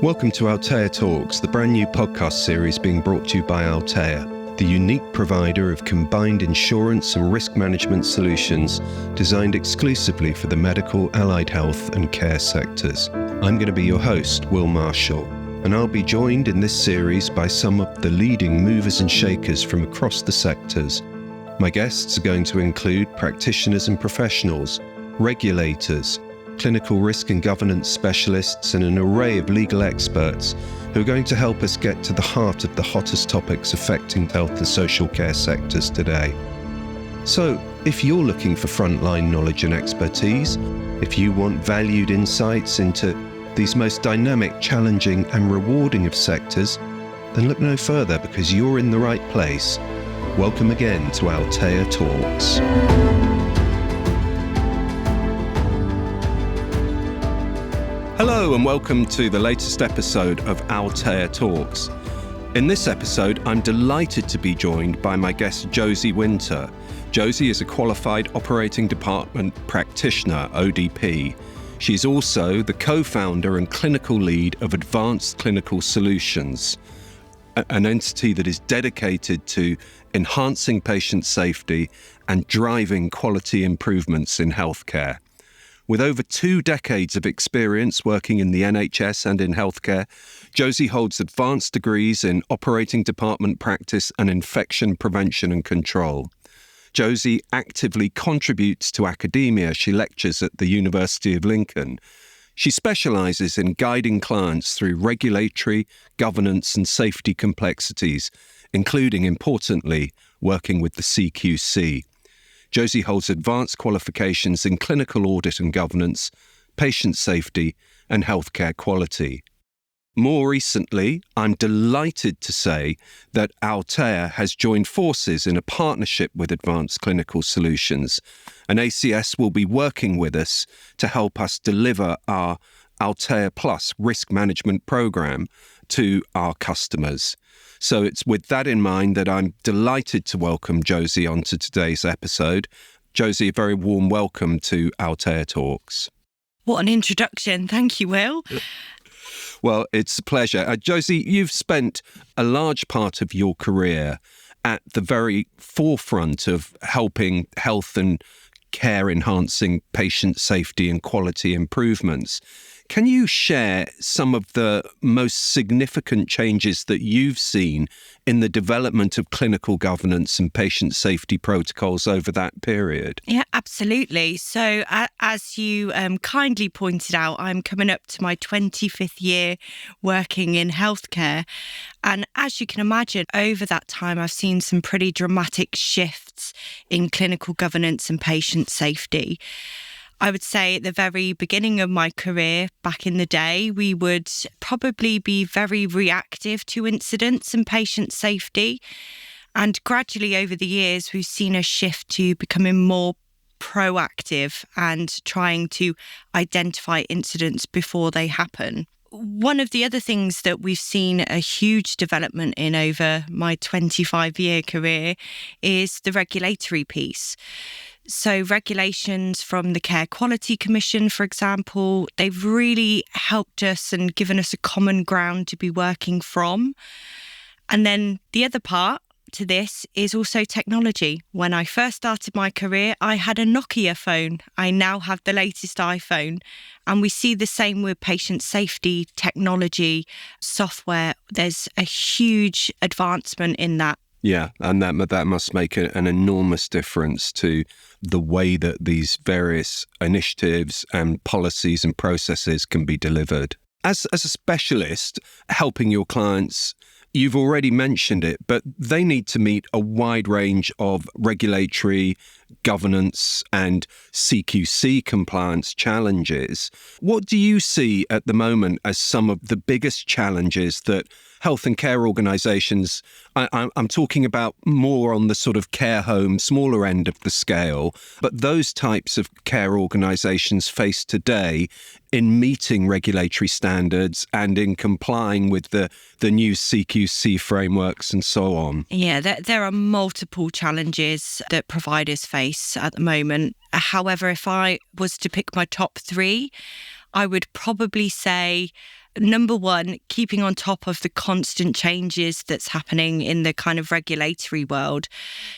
Welcome to Altea Talks, the brand new podcast series being brought to you by Altea, the unique provider of combined insurance and risk management solutions designed exclusively for the medical, allied health and care sectors. I'm going to be your host, Will Marshall, and I'll be joined in this series by some of the leading movers and shakers from across the sectors. My guests are going to include practitioners and professionals, regulators, clinical risk and governance specialists, and an array of legal experts who are going to help us get to the heart of the hottest topics affecting health and social care sectors today. So, if you're looking for frontline knowledge and expertise, if you want valued insights into these most dynamic, challenging and rewarding of sectors, then look no further because you're in the right place. Welcome again to Altea Talks. Hello and welcome to the latest episode of Altea Talks. In this episode, I'm delighted to be joined by my guest Josie Winter. Josie is a qualified operating department practitioner, ODP. She's also the co-founder and clinical lead of Advanced Clinical Solutions, an entity that is dedicated to enhancing patient safety and driving quality improvements in healthcare. With over 2 decades of experience working in the NHS and in healthcare, Josie holds advanced degrees in operating department practice and infection prevention and control. Josie actively contributes to academia. She lectures at the University of Lincoln. She specialises in guiding clients through regulatory, governance and safety complexities, including, importantly, working with the CQC. Josie holds advanced qualifications in clinical audit and governance, patient safety, and healthcare quality. More recently, I'm delighted to say that Altea has joined forces in a partnership with Advanced Clinical Solutions, and ACS will be working with us to help us deliver our Altea Plus risk management program to our customers. So it's with that in mind that I'm delighted to welcome Josie onto today's episode. Josie, a very warm welcome to Altea Talks. What an introduction. Thank you, Will. Well, it's a pleasure. Josie, you've spent a large part of your career at the very forefront of helping health and care enhancing patient safety and quality improvements. Can you share some of the most significant changes that you've seen in the development of clinical governance and patient safety protocols over that period? Yeah, absolutely. So as you kindly pointed out, I'm coming up to my 25th year working in healthcare. And as you can imagine, over that time, I've seen some pretty dramatic shifts in clinical governance and patient safety. I would say at the very beginning of my career, back in the day, we would probably be very reactive to incidents and patient safety. And gradually over the years, we've seen a shift to becoming more proactive and trying to identify incidents before they happen. One of the other things that we've seen a huge development in over my 25-year career is the regulatory piece. So regulations from the Care Quality Commission, for example, they've really helped us and given us a common ground to be working from. And then the other part to this is also technology. When I first started my career, I had a Nokia phone. I now have the latest iPhone. And we see the same with patient safety, technology, software. There's a huge advancement in that. Yeah, and that must make an enormous difference to the way that these various initiatives and policies and processes can be delivered. As a specialist helping your clients, you've already mentioned it, but they need to meet a wide range of regulatory, governance and CQC compliance challenges. What do you see at the moment as some of the biggest challenges that health and care organisations, I'm talking about more on the sort of care home, smaller end of the scale, but those types of care organisations face today in meeting regulatory standards and in complying with the new CQC frameworks and so on? Yeah, there are multiple challenges that providers face at the moment. However, if I was to pick my top 3, I would probably say, number one, keeping on top of the constant changes that's happening in the kind of regulatory world.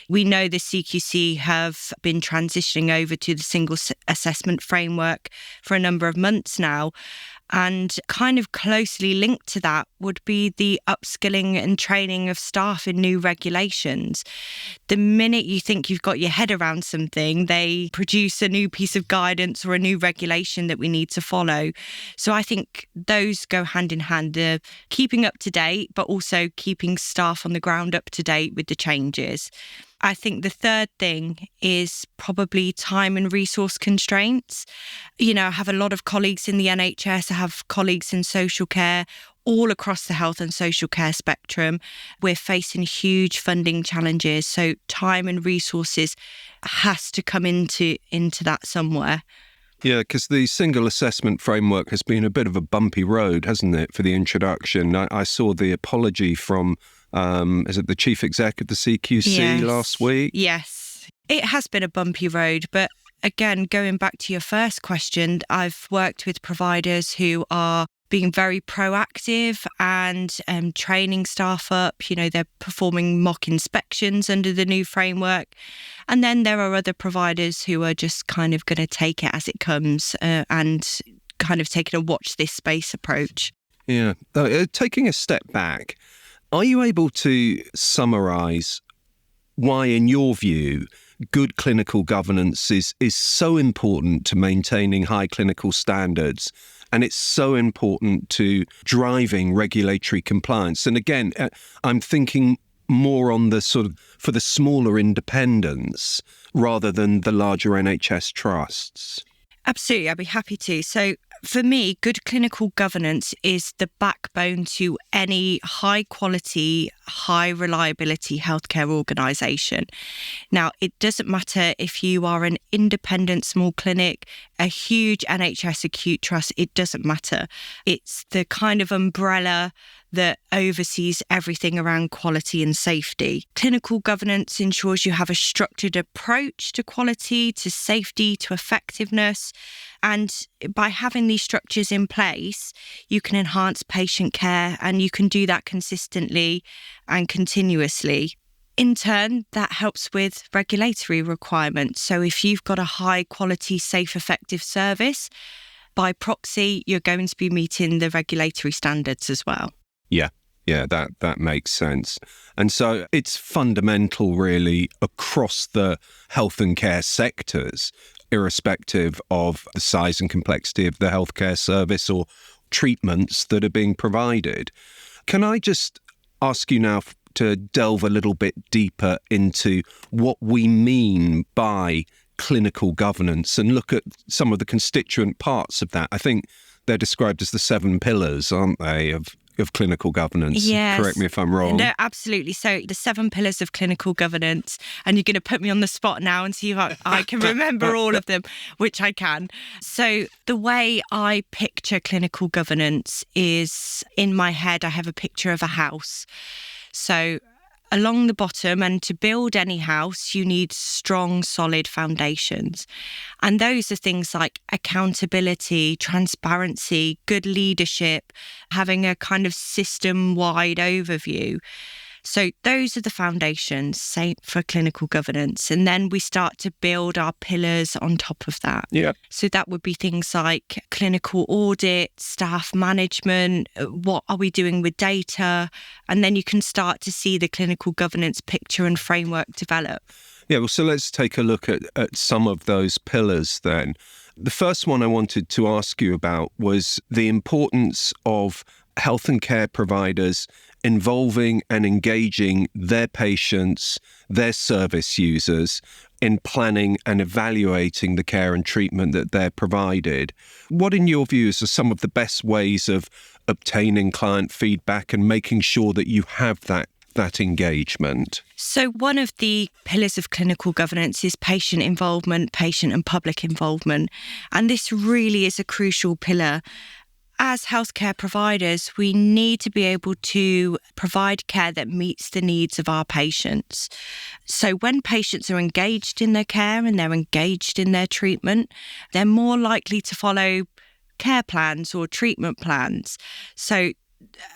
We know the CQC have been transitioning over to the single assessment framework for a number of months now. And kind of closely linked to that would be the upskilling and training of staff in new regulations. The minute you think you've got your head around something, they produce a new piece of guidance or a new regulation that we need to follow. So I think those go hand in hand, the keeping up to date, but also keeping staff on the ground up to date with the changes. I think the third thing is probably time and resource constraints. I have a lot of colleagues in the NHS, I have colleagues in social care, all across the health and social care spectrum. We're facing huge funding challenges. So time and resources has to come into that somewhere. Yeah, because the single assessment framework has been a bit of a bumpy road, hasn't it, for the introduction? I saw the apology from, is it the chief exec of the CQC last week? Yes, it has been a bumpy road. But again, going back to your first question, I've worked with providers who are being very proactive and training staff up. They're performing mock inspections under the new framework. And then there are other providers who are just kind of going to take it as it comes and kind of taking a watch this space approach. Yeah. Taking a step back, are you able to summarise why, in your view, good clinical governance is so important to maintaining high clinical standards, and it's so important to driving regulatory compliance? And again, I'm thinking more on the sort of for the smaller independents rather than the larger NHS trusts. Absolutely, I'd be happy to. So for me, good clinical governance is the backbone to any high quality, high reliability healthcare organisation. Now, it doesn't matter if you are an independent small clinic, a huge NHS acute trust, it doesn't matter. It's the kind of umbrella that oversees everything around quality and safety. Clinical governance ensures you have a structured approach to quality, to safety, to effectiveness. And by having these structures in place, you can enhance patient care, and you can do that consistently and continuously. In turn, that helps with regulatory requirements. So if you've got a high quality, safe, effective service, by proxy, you're going to be meeting the regulatory standards as well. Yeah, that makes sense. And so it's fundamental really across the health and care sectors, irrespective of the size and complexity of the healthcare service or treatments that are being provided. Can I just ask you now to delve a little bit deeper into what we mean by clinical governance and look at some of the constituent parts of that? I think they're described as the 7 pillars, aren't they, of clinical governance? Yes. Correct me if I'm wrong. No, absolutely. So the 7 pillars of clinical governance, and you're going to put me on the spot now and see if I can remember all of them, which I can. So the way I picture clinical governance is, in my head, I have a picture of a house. So along the bottom, and to build any house, you need strong, solid foundations. And those are things like accountability, transparency, good leadership, having a kind of system-wide overview. So those are the foundations, say, for clinical governance. And then we start to build our pillars on top of that. Yeah. So that would be things like clinical audit, staff management, what are we doing with data? And then you can start to see the clinical governance picture and framework develop. Yeah, well, so let's take a look at some of those pillars then. The first one I wanted to ask you about was the importance of health and care providers involving and engaging their patients, their service users in planning and evaluating the care and treatment that they're provided. What, in your views, are some of the best ways of obtaining client feedback and making sure that you have that engagement? So one of the pillars of clinical governance is patient involvement, patient and public involvement. And this really is a crucial pillar. As healthcare providers, we need to be able to provide care that meets the needs of our patients. So when patients are engaged in their care and they're engaged in their treatment, they're more likely to follow care plans or treatment plans. So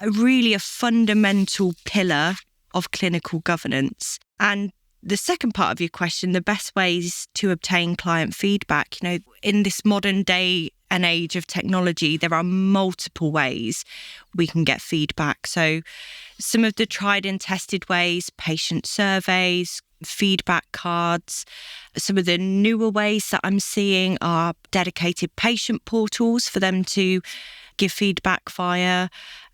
really a fundamental pillar of clinical governance. And the second part of your question, the best ways to obtain client feedback, in this modern day and age of technology, there are multiple ways we can get feedback. So some of the tried and tested ways, patient surveys, feedback cards. Some of the newer ways that I'm seeing are dedicated patient portals for them to give feedback via,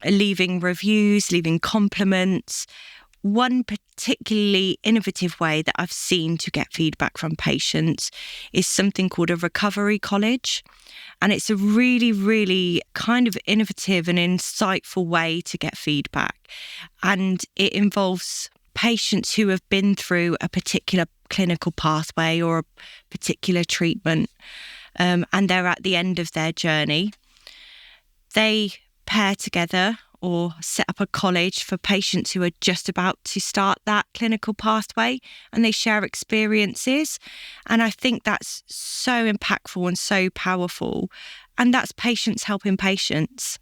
leaving reviews, leaving compliments. One particularly innovative way that I've seen to get feedback from patients is something called a recovery college. And it's a really, really kind of innovative and insightful way to get feedback. And it involves patients who have been through a particular clinical pathway or a particular treatment, and they're at the end of their journey. They pair together or set up a college for patients who are just about to start that clinical pathway, and they share experiences. And I think that's so impactful and so powerful. And that's patients helping patients.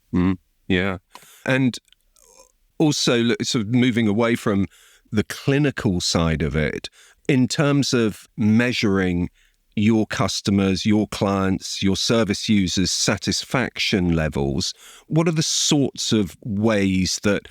Yeah. And also sort of moving away from the clinical side of it, in terms of measuring your customers, your clients, your service users' satisfaction levels, what are the sorts of ways that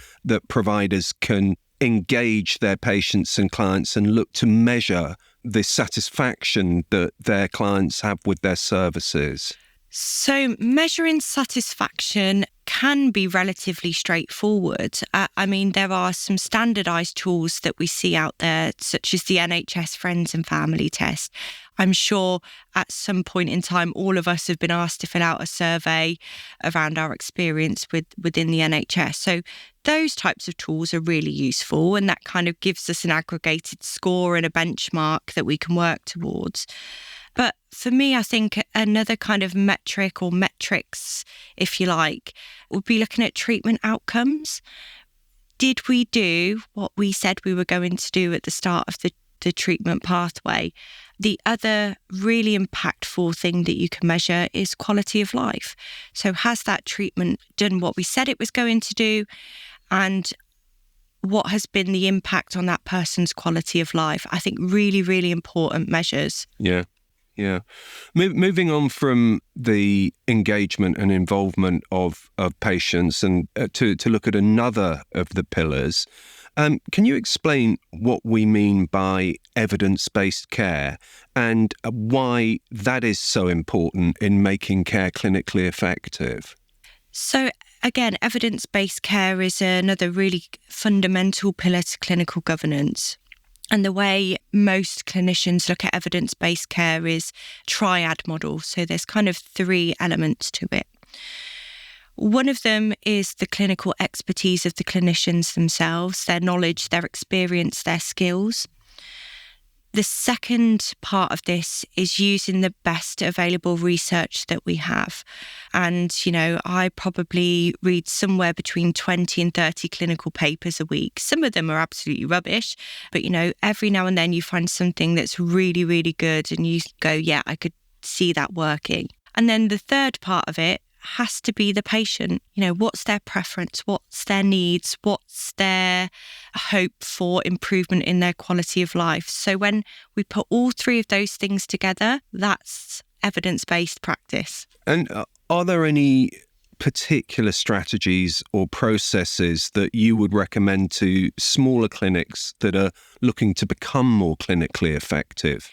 providers can engage their patients and clients and look to measure the satisfaction that their clients have with their services? So measuring satisfaction can be relatively straightforward. There are some standardised tools that we see out there, such as the NHS Friends and Family Test. I'm sure at some point in time, all of us have been asked to fill out a survey around our experience within the NHS. So those types of tools are really useful, and that kind of gives us an aggregated score and a benchmark that we can work towards. But for me, I think another kind of metric or metrics, if you like, would be looking at treatment outcomes. Did we do what we said we were going to do at the start of the treatment pathway? The other really impactful thing that you can measure is quality of life. So has that treatment done what we said it was going to do? And what has been the impact on that person's quality of life? I think really, really important measures. Yeah. Yeah. Moving on from the engagement and involvement of patients and to look at another of the pillars, can you explain what we mean by evidence-based care and why that is so important in making care clinically effective? So again, evidence-based care is another really fundamental pillar to clinical governance. And the way most clinicians look at evidence-based care is triad model. So there's kind of three elements to it. One of them is the clinical expertise of the clinicians themselves, their knowledge, their experience, their skills. The second part of this is using the best available research that we have. And, I probably read somewhere between 20 and 30 clinical papers a week. Some of them are absolutely rubbish, but, every now and then you find something that's really, really good and you go, yeah, I could see that working. And then the third part of it has to be the patient. What's their preference? What's their needs? What's their hope for improvement in their quality of life? So when we put all three of those things together, that's evidence-based practice. And are there any particular strategies or processes that you would recommend to smaller clinics that are looking to become more clinically effective?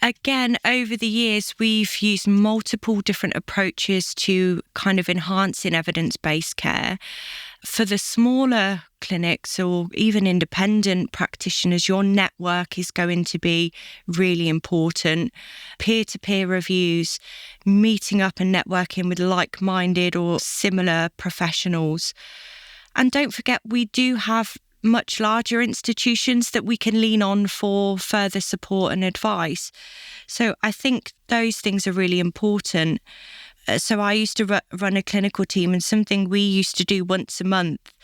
Again, over the years, we've used multiple different approaches to kind of enhancing evidence-based care. For the smaller clinics or even independent practitioners, your network is going to be really important. Peer-to-peer reviews, meeting up and networking with like-minded or similar professionals. And don't forget, we do have much larger institutions that we can lean on for further support and advice. So I think those things are really important. So I used to run a clinical team, and something we used to do once a month,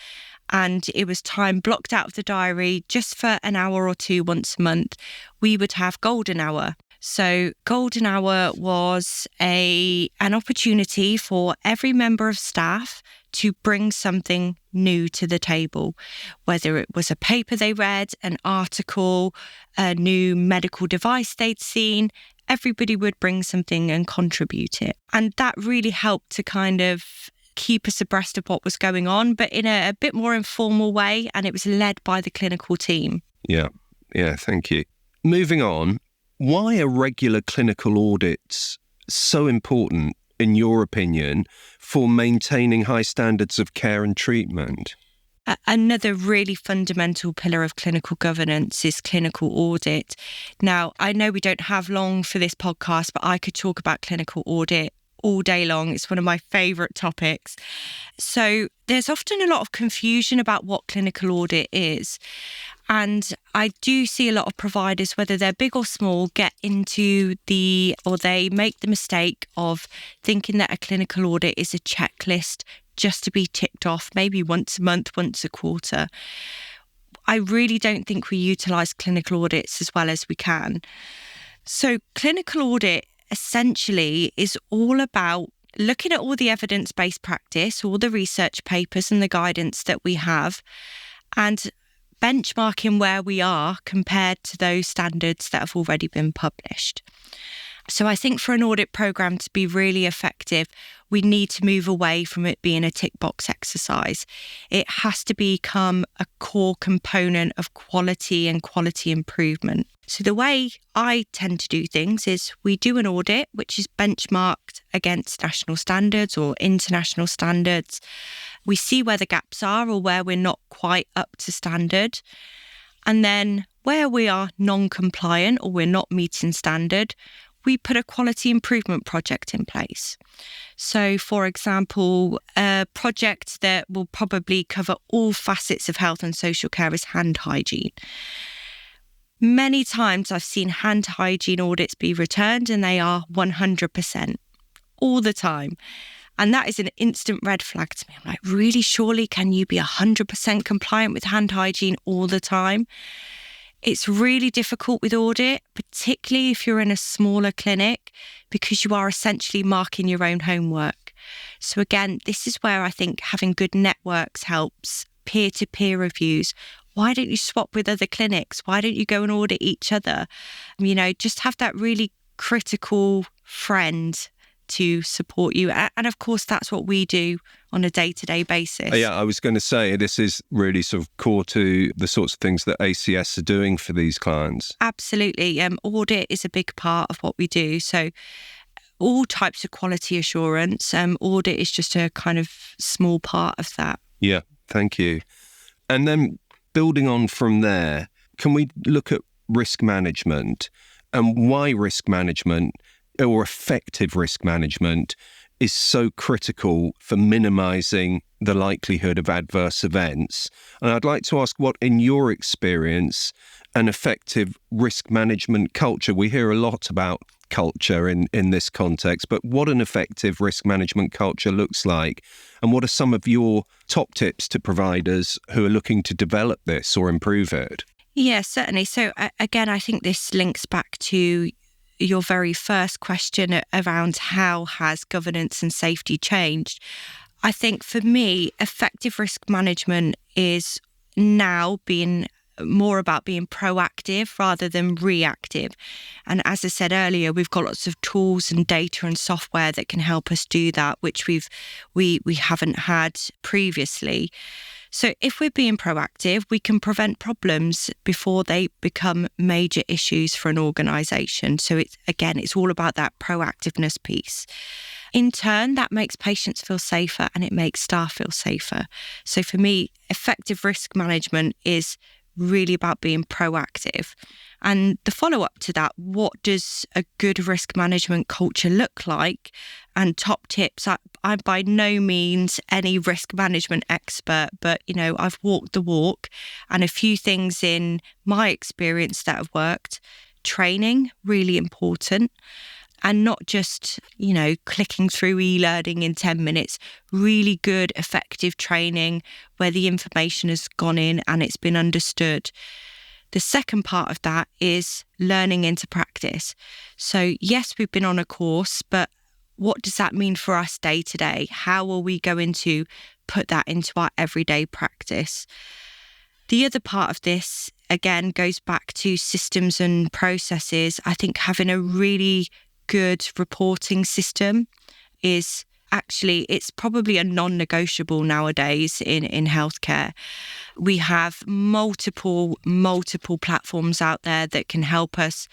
and it was time blocked out of the diary just for an hour or two once a month. We would have golden hour. So Golden Hour was an opportunity for every member of staff to bring something new to the table, whether it was a paper they read, an article, a new medical device they'd seen. Everybody would bring something and contribute it. And that really helped to kind of keep us abreast of what was going on, but in a bit more informal way. And it was led by the clinical team. Yeah, thank you. Moving on, why are regular clinical audits so important, in your opinion, for maintaining high standards of care and treatment? Another really fundamental pillar of clinical governance is clinical audit. Now, I know we don't have long for this podcast, but I could talk about clinical audit all day long. It's one of my favourite topics. So there's often a lot of confusion about what clinical audit is. And I do see a lot of providers, whether they're big or small, they make the mistake of thinking that a clinical audit is a checklist just to be ticked off, maybe once a month, once a quarter. I really don't think we utilise clinical audits as well as we can. So clinical audit essentially is all about looking at all the evidence-based practice, all the research papers and the guidance that we have, and benchmarking where we are compared to those standards that have already been published. So I think for an audit programme to be really effective, we need to move away from it being a tick box exercise. It has to become a core component of quality and quality improvement. So the way I tend to do things is we do an audit, which is benchmarked against national standards or international standards. We see where the gaps are or where we're not quite up to standard. And then where we are non-compliant or we're not meeting standard, we put a quality improvement project in place. So, for example, a project that will probably cover all facets of health and social care is hand hygiene. Many times I've seen hand hygiene audits be returned and they are 100% all the time. And that is an instant red flag to me. I'm like, really, surely can you be 100% compliant with hand hygiene all the time? It's really difficult with audit, particularly if you're in a smaller clinic, because you are essentially marking your own homework. So again, this is where I think having good networks helps, peer-to-peer reviews. Why don't you swap with other clinics? Why don't you go and audit each other? Just have that really critical friend to support you. And of course, that's what we do on a day-to-day basis. Yeah, I was going to say, this is really sort of core to the sorts of things that ACS are doing for these clients. Absolutely. Audit is a big part of what we do. So all types of quality assurance, audit is just a kind of small part of that. Yeah, thank you. And then building on from there, can we look at risk management and why risk management or effective risk management is so critical for minimising the likelihood of adverse events? And I'd like to ask what, in your experience, an effective risk management culture, we hear a lot about culture in this context, but what an effective risk management culture looks like, and what are some of your top tips to providers who are looking to develop this or improve it? Yeah, certainly. So again, I think this links back to your very first question around how has governance and safety changed. I think for me, effective risk management is now being more about being proactive rather than reactive. And as I said earlier, we've got lots of tools and data and software that can help us do that, which we haven't had previously. So if we're being proactive, we can prevent problems before they become major issues for an organisation. So it's all about that proactiveness piece. In turn, that makes patients feel safer and it makes staff feel safer. So for me, effective risk management is really about being proactive. And the follow-up to that, what does a good risk management culture look like? And top tips, I'm by no means any risk management expert, but, I've walked the walk, and a few things in my experience that have worked. Training, really important. And not just, clicking through e-learning in 10 minutes, really good, effective training where the information has gone in and it's been understood. The second part of that is learning into practice. So yes, we've been on a course, but what does that mean for us day to day? How are we going to put that into our everyday practice? The other part of this, again, goes back to systems and processes. I think having a really good reporting system is actually, it's probably a non-negotiable nowadays in healthcare. We have multiple platforms out there that can help us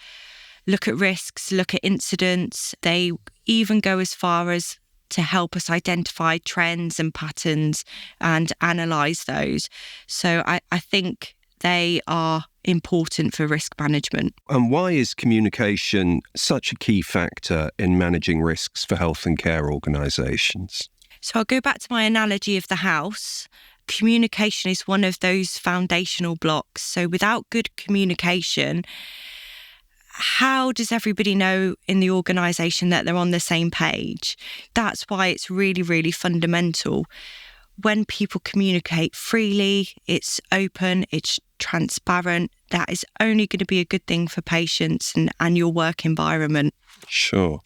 look at risks, look at incidents. They even go as far as to help us identify trends and patterns and analyse those. So I think they are important for risk management. And why is communication such a key factor in managing risks for health and care organisations? So I'll go back to my analogy of the house. Communication is one of those foundational blocks. So without good communication, how does everybody know in the organisation that they're on the same page? That's why it's really, really fundamental. When people communicate freely, it's open, it's transparent, that is only going to be a good thing for patients and your work environment. Sure.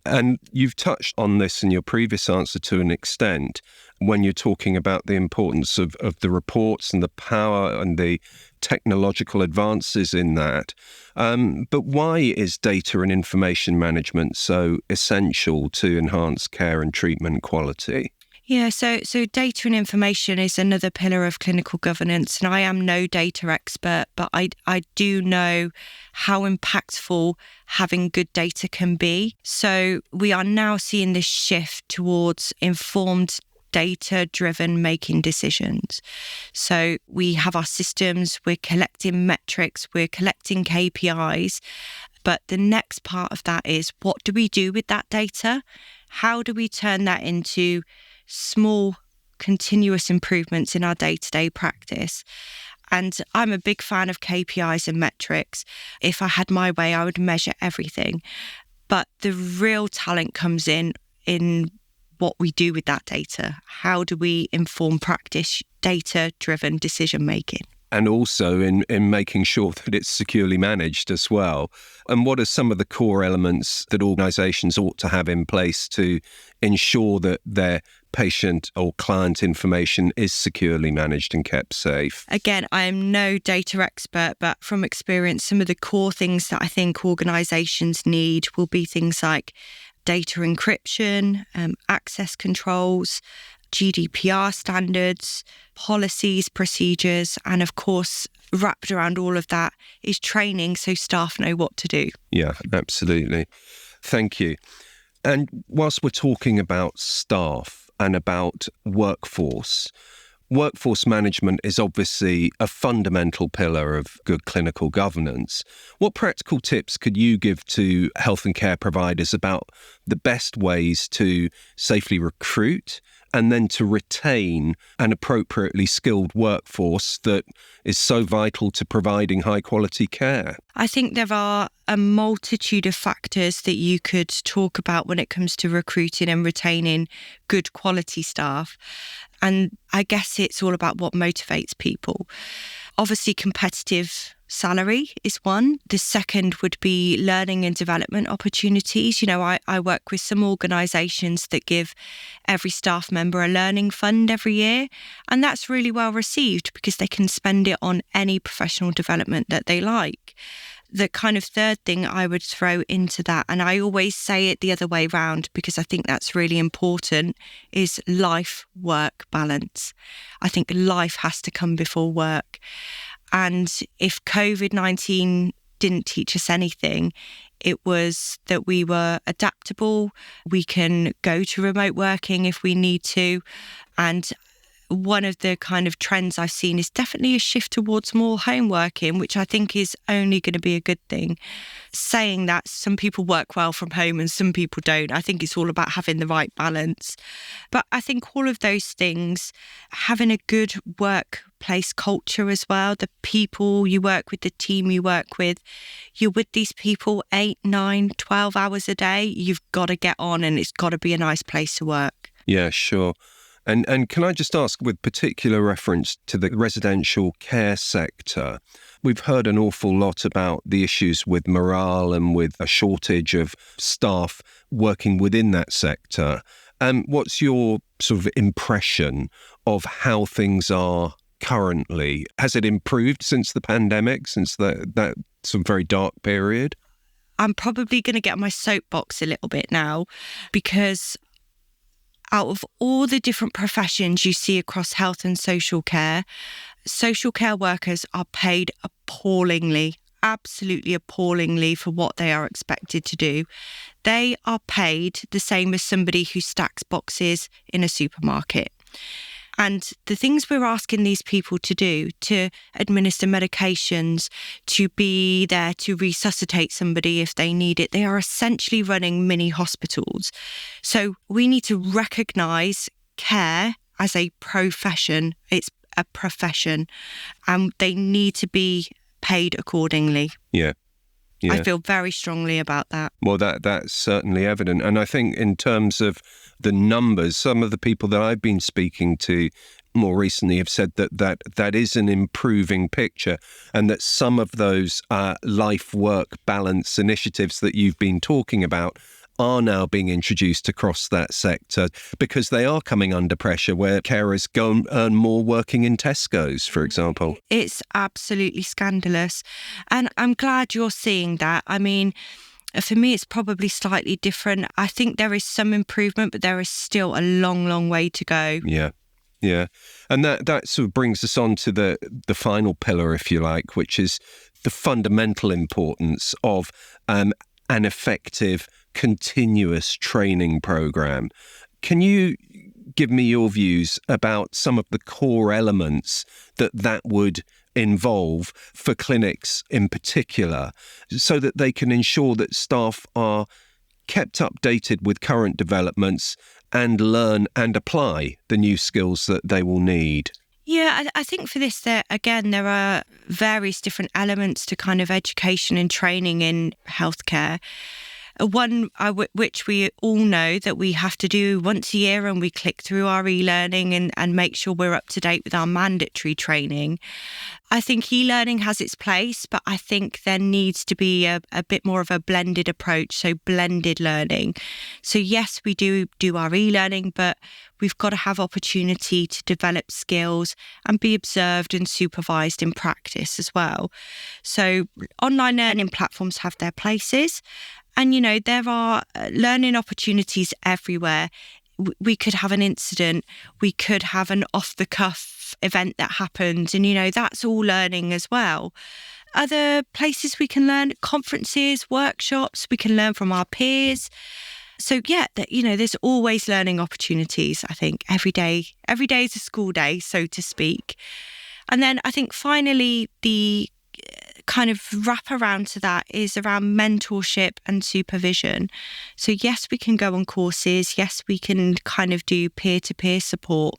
And you've touched on this in your previous answer to an extent when you're talking about the importance of the reports and the power and the technological advances in that. But why is data and information management so essential to enhance care and treatment quality? Yeah, so data and information is another pillar of clinical governance, and I am no data expert, but I do know how impactful having good data can be. So we are now seeing this shift towards informed data-driven making decisions. So we have our systems, we're collecting metrics, we're collecting KPIs, but the next part of that is, what do we do with that data? How do we turn that into small, continuous improvements in our day-to-day practice? And I'm a big fan of KPIs and metrics. If I had my way, I would measure everything. But the real talent comes in what we do with that data. How do we inform practice, data-driven decision-making? And also in making sure that it's securely managed as well. And what are some of the core elements that organisations ought to have in place to ensure that their patient or client information is securely managed and kept safe? Again, I am no data expert, but from experience, some of the core things that I think organisations need will be things like data encryption, access controls, GDPR standards, policies, procedures, and of course, wrapped around all of that is training so staff know what to do. Yeah, absolutely. Thank you. And whilst we're talking about staff and about workforce management is obviously a fundamental pillar of good clinical governance. What practical tips could you give to health and care providers about the best ways to safely recruit and then to retain an appropriately skilled workforce that is so vital to providing high quality care? I think there are a multitude of factors that you could talk about when it comes to recruiting and retaining good quality staff. And I guess it's all about what motivates people. Obviously, competitive salary is one. The second would be learning and development opportunities. You know, I work with some organisations that give every staff member a learning fund every year. And that's really well received because they can spend it on any professional development that they like. The kind of third thing I would throw into that, and I always say it the other way round because I think that's really important, is life-work balance. I think life has to come before work. And if COVID-19 didn't teach us anything, it was that we were adaptable. We can go to remote working if we need to. And one of the kind of trends I've seen is definitely a shift towards more home working, which I think is only going to be a good thing. Saying that, some people work well from home and some people don't. I think it's all about having the right balance. But I think all of those things, having a good workplace culture as well, the people you work with, the team you work with, you're with these people 8, 9, 12 hours a day. You've got to get on and it's got to be a nice place to work. Yeah, sure. And can I just ask, with particular reference to the residential care sector, we've heard an awful lot about the issues with morale and with a shortage of staff working within that sector. What's your sort of impression of how things are currently? Has it improved since the pandemic, since that sort of very dark period? I'm probably going to get on my soapbox a little bit now, because out of all the different professions you see across health and social care workers are paid appallingly, absolutely appallingly for what they are expected to do. They are paid the same as somebody who stacks boxes in a supermarket. And the things we're asking these people to do, to administer medications, to be there to resuscitate somebody if they need it, they are essentially running mini hospitals. So we need to recognise care as a profession. It's a profession, and they need to be paid accordingly. Yeah. I feel very strongly about that. Well, that's certainly evident. And I think in terms of the numbers, some of the people that I've been speaking to more recently have said that is an improving picture, and that some of those life-work balance initiatives that you've been talking about are now being introduced across that sector, because they are coming under pressure, where carers go and earn more working in Tesco's, for example. It's absolutely scandalous. And I'm glad you're seeing that. I mean, for me, it's probably slightly different. I think there is some improvement, but there is still a long, long way to go. Yeah. Yeah. And that sort of brings us on to the final pillar, if you like, which is the fundamental importance of an effective continuous training program. Can you give me your views about some of the core elements that would involve for clinics in particular, so that they can ensure that staff are kept updated with current developments and learn and apply the new skills that they will need? Yeah, I think for this, there are various different elements to kind of education and training in healthcare. One which we all know that we have to do once a year, and we click through our e-learning and make sure we're up to date with our mandatory training. I think e-learning has its place, but I think there needs to be a bit more of a blended approach, so blended learning. So yes, we do our e-learning, but we've got to have opportunity to develop skills and be observed and supervised in practice as well. So online learning platforms have their places. And, there are learning opportunities everywhere. We could have an incident. We could have an off-the-cuff event that happens. And, that's all learning as well. Other places we can learn, conferences, workshops, we can learn from our peers. So, there's always learning opportunities, I think. Every day is a school day, so to speak. And then I think finally, the kind of wrap around to that is around mentorship and supervision. So yes, we can go on courses. Yes, we can kind of do peer-to-peer support,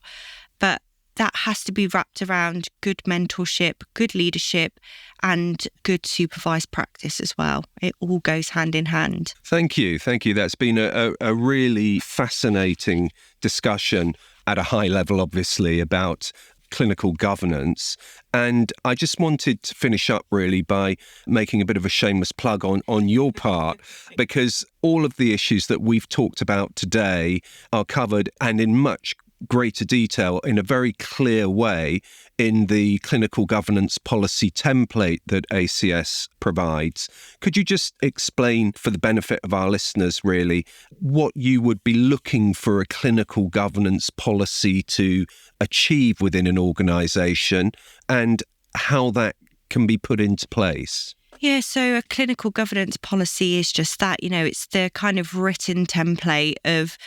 but that has to be wrapped around good mentorship, good leadership, and good supervised practice as well. It all goes hand in hand. Thank you. That's been a really fascinating discussion at a high level, obviously, about clinical governance. And I just wanted to finish up really by making a bit of a shameless plug on your part, because all of the issues that we've talked about today are covered, and in much greater detail, in a very clear way, in the clinical governance policy template that ACS provides. Could you just explain, for the benefit of our listeners really, what you would be looking for a clinical governance policy to achieve within an organisation, and how that can be put into place? Yeah, so a clinical governance policy is just that, it's the kind of written template of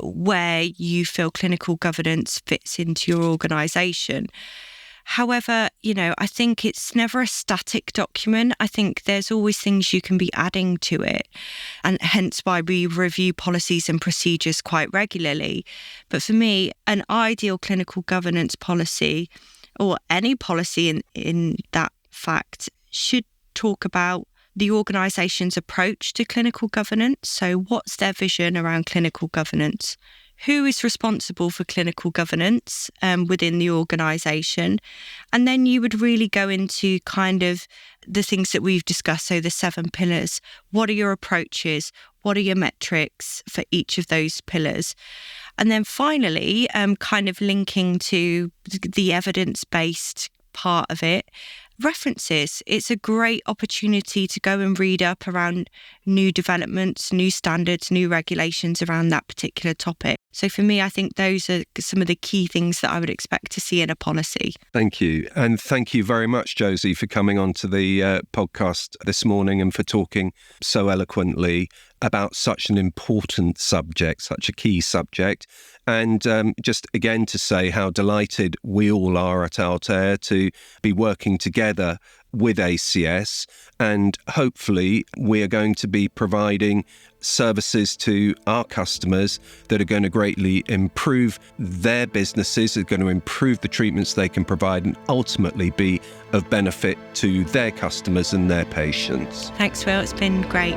where you feel clinical governance fits into your organisation. However, I think it's never a static document. I think there's always things you can be adding to it, and hence why we review policies and procedures quite regularly. But for me, an ideal clinical governance policy, or any policy in that fact, should talk about the organisation's approach to clinical governance. So what's their vision around clinical governance? who is responsible for clinical governance within the organisation. And then you would really go into kind of the things that we've discussed, so the 7 pillars. What are your approaches? What are your metrics for each of those pillars? And then finally, kind of linking to the evidence-based part of it, references. It's a great opportunity to go and read up around new developments, new standards, new regulations around that particular topic. So for me, I think those are some of the key things that I would expect to see in a policy. Thank you. And thank you very much, Josie, for coming on to the podcast this morning and for talking so eloquently about such an important subject, such a key subject. And just again to say how delighted we all are at Altair to be working together with ACS, and hopefully we are going to be providing services to our customers that are going to greatly improve their businesses, are going to improve the treatments they can provide, and ultimately be of benefit to their customers and their patients. Thanks, Will. It's been great.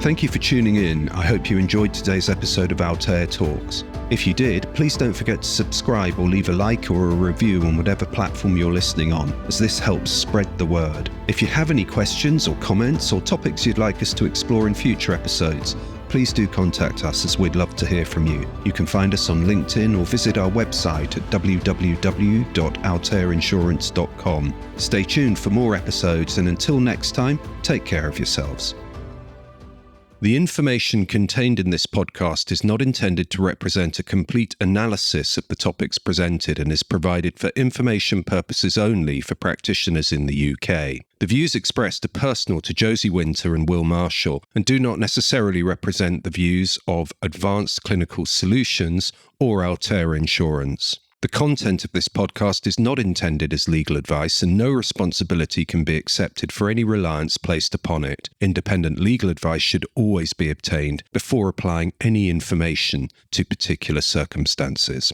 Thank you for tuning in. I hope you enjoyed today's episode of Altair Talks. If you did, please don't forget to subscribe or leave a like or a review on whatever platform you're listening on, as this helps spread the word. If you have any questions or comments or topics you'd like us to explore in future episodes, please do contact us, as we'd love to hear from you. You can find us on LinkedIn or visit our website at www.altairinsurance.com. Stay tuned for more episodes, and until next time, take care of yourselves. The information contained in this podcast is not intended to represent a complete analysis of the topics presented and is provided for information purposes only for practitioners in the UK. The views expressed are personal to Josie Winter and Will Marshall and do not necessarily represent the views of Advanced Clinical Solutions or Altair Insurance. The content of this podcast is not intended as legal advice, and no responsibility can be accepted for any reliance placed upon it. Independent legal advice should always be obtained before applying any information to particular circumstances.